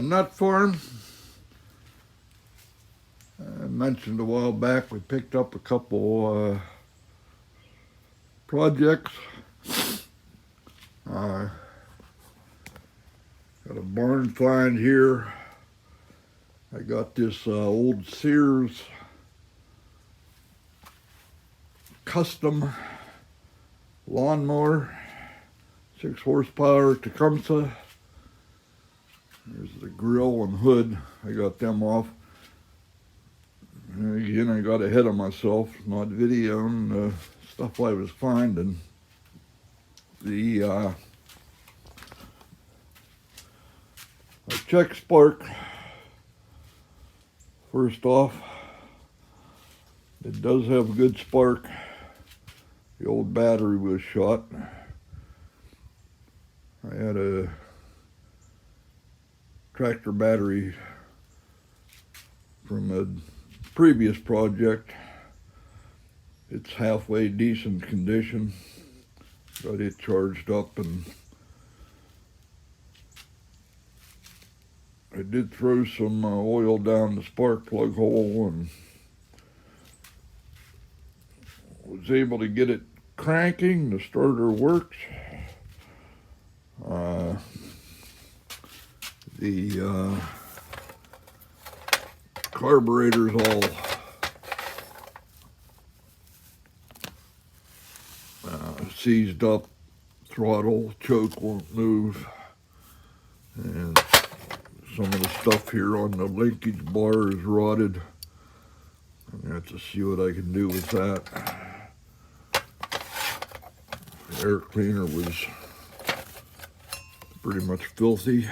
nut farm. I mentioned a while back we picked up a couple projects. Got a barn find here. I got this old Sears custom lawnmower, 6 horsepower Tecumseh. There's the grill and hood. I got them off. And again, I got ahead of myself, not videoing the stuff I was finding. I checked spark. First off, it does have a good spark. The old battery was shot. I had a tractor battery from a previous project. It's halfway decent condition. Got it charged up, and I did throw some oil down the spark plug hole and was able to get it cranking. The starter works. The carburetor's all seized up. Throttle, choke won't move. And some of the stuff here on the linkage bar is rotted. I have to see what I can do with that. The air cleaner was pretty much filthy.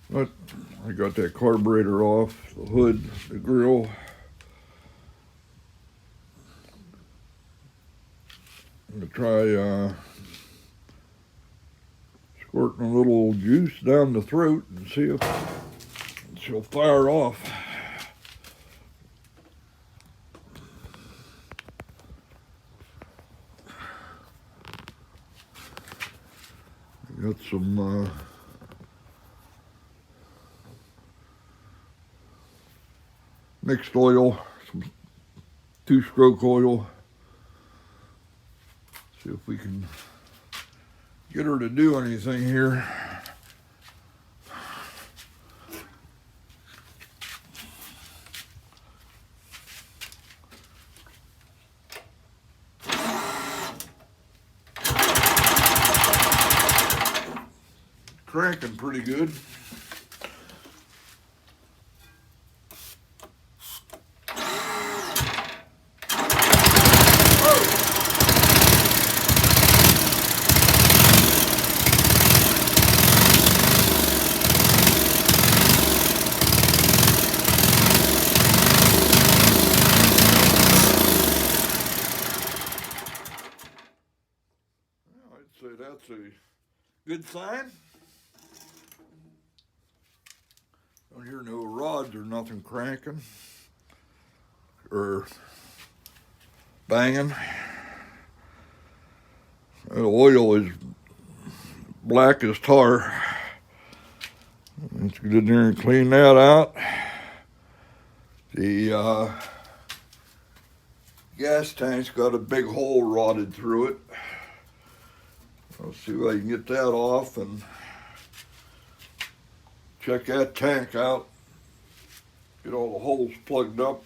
But I got that carburetor off, the hood, the grill. I'm going to try squirting a little juice down the throat and see if she'll fire off. I got some mixed oil, some 2-stroke oil. See if we can get her to do anything here. Cranking pretty good. I'd say that's a good sign. Don't hear no rods or nothing cranking or banging. The oil is black as tar. Let's get in there and clean that out. The gas tank's got a big hole rotted through it. I'll see if I can get that off and check that tank out. Get all the holes plugged up.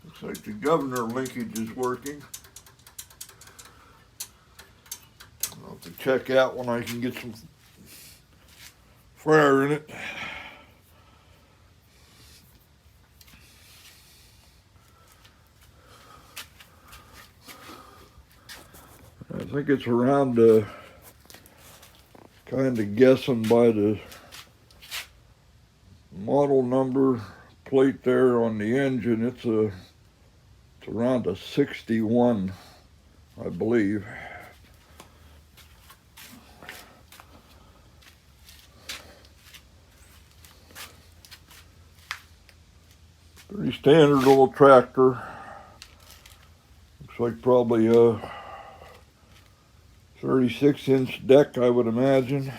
Looks like the governor linkage is working. I'll have to check out when I can get some fire in it. I think it's around kind of guessing by the model number plate there on the engine. It's around a 61, I believe. Pretty standard old tractor. Looks like probably a 36-inch deck, I would imagine.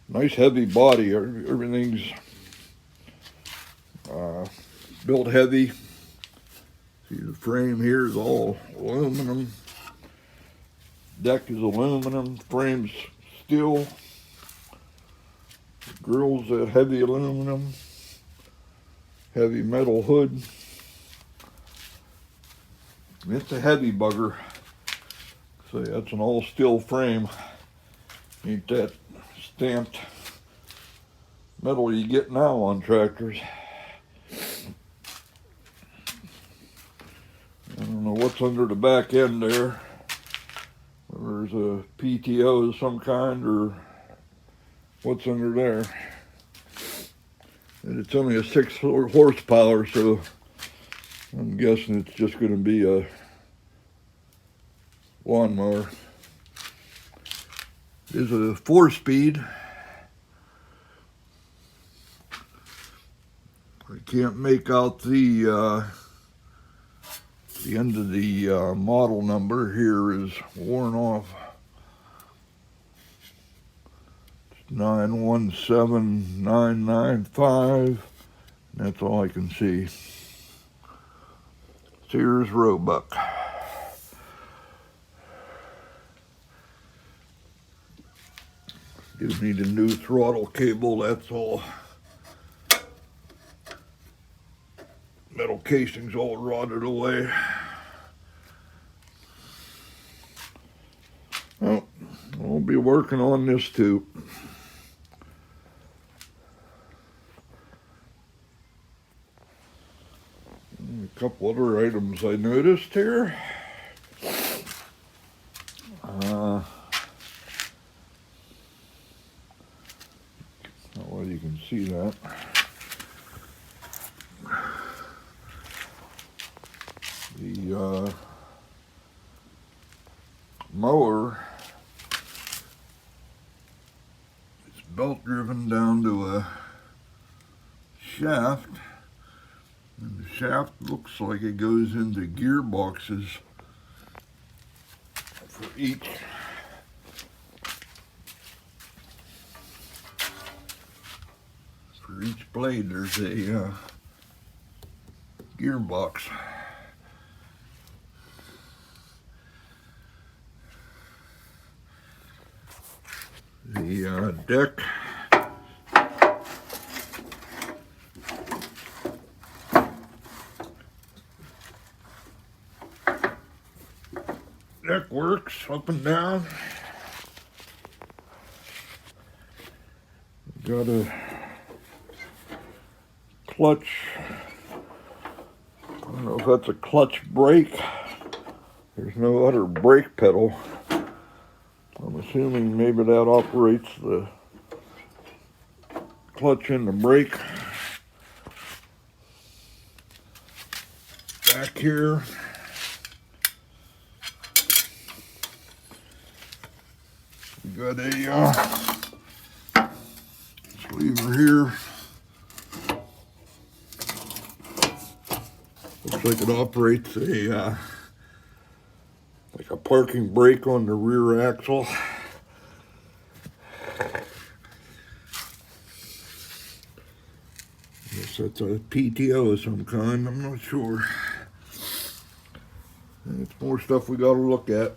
Nice heavy body. Everything's built heavy. See, the frame here is all aluminum. Deck is aluminum. Frame's steel. Grill's that heavy aluminum. Heavy metal hood. It's a heavy bugger. So that's an all steel frame. Ain't that stamped metal you get now on tractors. I don't know what's under the back end there. Whether there's a PTO of some kind or what's under there. And it's only a 6 horsepower, so I'm guessing it's just going to be a lawnmower. It is a 4-speed. I can't make out the end of the model number here is worn off. It's 917995. That's all I can see. Sears Roebuck. Do need a new throttle cable, that's all. Metal casing's all rotted away. Well, I'll be working on this too. A couple other items I noticed here. Well, you can see that. The mower is belt driven down to a shaft, and the shaft looks like it goes into gearboxes for each blade. There's a gearbox. The deck works up and down. Got a clutch. I don't know if that's a clutch brake. There's no other brake pedal. I'm assuming maybe that operates the clutch and the brake. Back here, we got a lever here. Looks like it operates a like a parking brake on the rear axle. Guess that's a PTO of some kind, I'm not sure. And it's more stuff we gotta look at.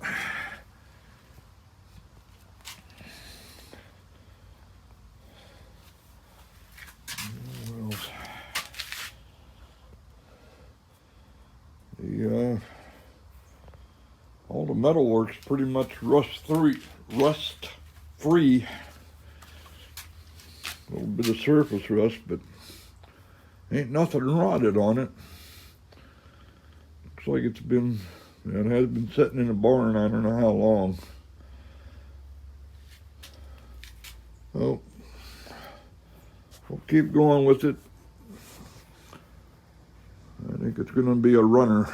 All the metal work's pretty much rust free. A little bit of surface rust, but ain't nothing rotted on it. Looks like it has been sitting in a barn I don't know how long. Oh, we'll keep going with it. I think it's going to be a runner.